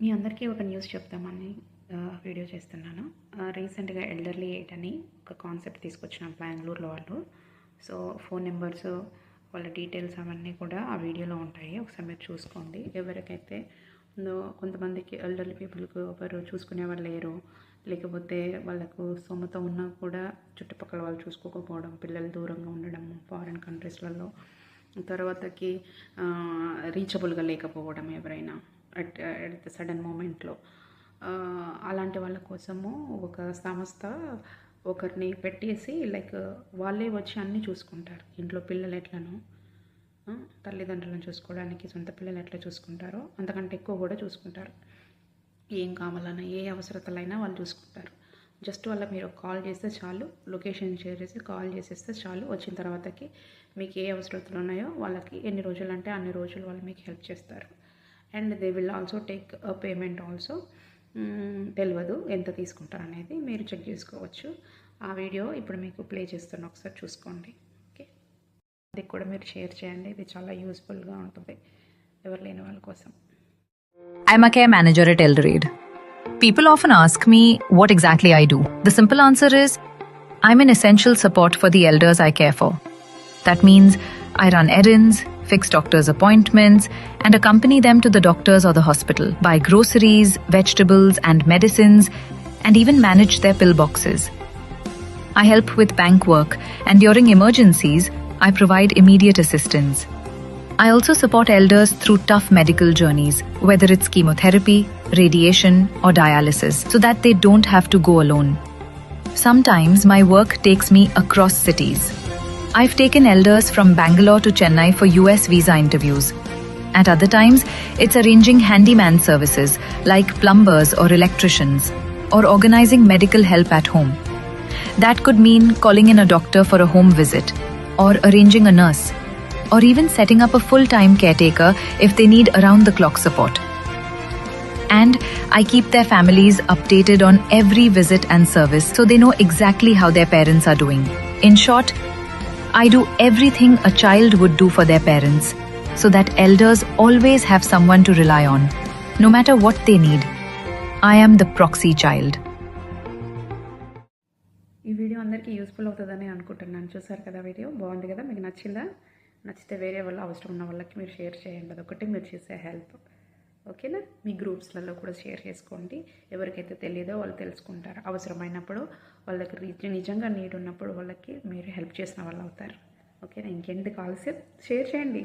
మీ అందరికీ ఒక న్యూస్ చెప్తామని వీడియో చేస్తున్నాను. రీసెంట్గా ఎల్డర్లీ ఎయిట్ అని ఒక కాన్సెప్ట్ తీసుకొచ్చిన బెంగళూరులో వాళ్ళు. సో ఫోన్ నెంబర్స్, వాళ్ళ డీటెయిల్స్ అవన్నీ కూడా ఆ వీడియోలో ఉంటాయి. ఒకసారి మీరు చూసుకోండి. ఎవరికైతే కొంతమందికి ఎల్డర్లీ పీపుల్కి ఎవరు చూసుకునే వాళ్ళు లేరు, లేకపోతే వాళ్ళకు స్తోమత ఉన్నా కూడా చుట్టుపక్కల వాళ్ళు చూసుకోకపోవడం, పిల్లలు దూరంగా ఉండడం ఫారిన్ కంట్రీస్లలో, తర్వాతకి రీచబుల్గా లేకపోవడం ఎవరైనా అట్ ద సడన్ మూమెంట్లో, అలాంటి వాళ్ళ కోసము ఒక సంస్థ ఒకరిని పెట్టేసి లైక్ వాళ్ళే వచ్చి అన్నీ చూసుకుంటారు. ఇంట్లో పిల్లలు ఎట్లను తల్లిదండ్రులను చూసుకోవడానికి సొంత పిల్లలు ఎట్లా చూసుకుంటారో అంతకంటే ఎక్కువ కూడా చూసుకుంటారు. ఏం కావాలన్నా ఏ అవసరతలైనా వాళ్ళు చూసుకుంటారు. జస్ట్ వాళ్ళకి మీరు కాల్ చేస్తే చాలు, లొకేషన్ షేర్ చేసి కాల్ చేసేస్తే చాలు. వచ్చిన తర్వాతకి మీకు ఏ అవసరతలు ఉన్నాయో వాళ్ళకి ఎన్ని రోజులు అంటే అన్ని రోజులు వాళ్ళు మీకు హెల్ప్ చేస్తారు. And they will also take payment also. తెలియదు ఎంత తీసుకుంటారు అనేది, మీరు చెక్ చేసుకోవచ్చు. ఆ వీడియో ఇప్పుడు మీకు ప్లే చేస్తున్నా, ఒకసారి చూసుకోండి. ఓకే, అది కూడా మీరు షేర్ చేయండి. ఇది చాలా యూస్ఫుల్గా ఉంటుంది ఎవరు లేని వాళ్ళ కోసం. I'm a care manager at Eldred. People often ask me what exactly I do. The simple answer is I'm an essential support for the elders I care for. That means I run errands, fix doctor's appointments, and accompany them to the doctors or the hospital, buy groceries, vegetables, and medicines, and even manage their pill boxes. I help with bank work, and during emergencies, I provide immediate assistance. I also support elders through tough medical journeys, whether it's chemotherapy, radiation, or dialysis, so that they don't have to go alone. Sometimes my work takes me across cities. I've taken elders from Bangalore to Chennai for US visa interviews. At other times, it's arranging handyman services like plumbers or electricians, or organizing medical help at home. That could mean calling in a doctor for a home visit, or arranging a nurse, or even setting up a full-time caretaker if they need around-the-clock support. And I keep their families updated on every visit and service so they know exactly how their parents are doing. In short, I do everything a child would do for their parents, so that elders always have someone to rely on, no matter what they need. I am the proxy child. ఈ video అందరికీ useful అవుతుందని అనుకుంటున్నాను. చూసారు కదా, video బాగుంది కదా, మీకు నచ్చిందా? నచ్చితే వేరే వాళ్ళు అవసరం ఉన్న వాళ్ళకి మీరు షేర్ చేయండి. అదొకటి మీరు చేసే హెల్ప్. ఓకేనా? మీ గ్రూప్స్లలో కూడా షేర్ చేసుకోండి. ఎవరికైతే తెలియదో వాళ్ళు తెలుసుకుంటారు. అవసరమైనప్పుడు వాళ్ళకి నిజంగా నీడ్ ఉన్నప్పుడు వాళ్ళకి మీరు హెల్ప్ చేసిన వాళ్ళు అవుతారు. ఓకేనా? ఇంకెందుకు ఆలస్యం, షేర్ చేయండి.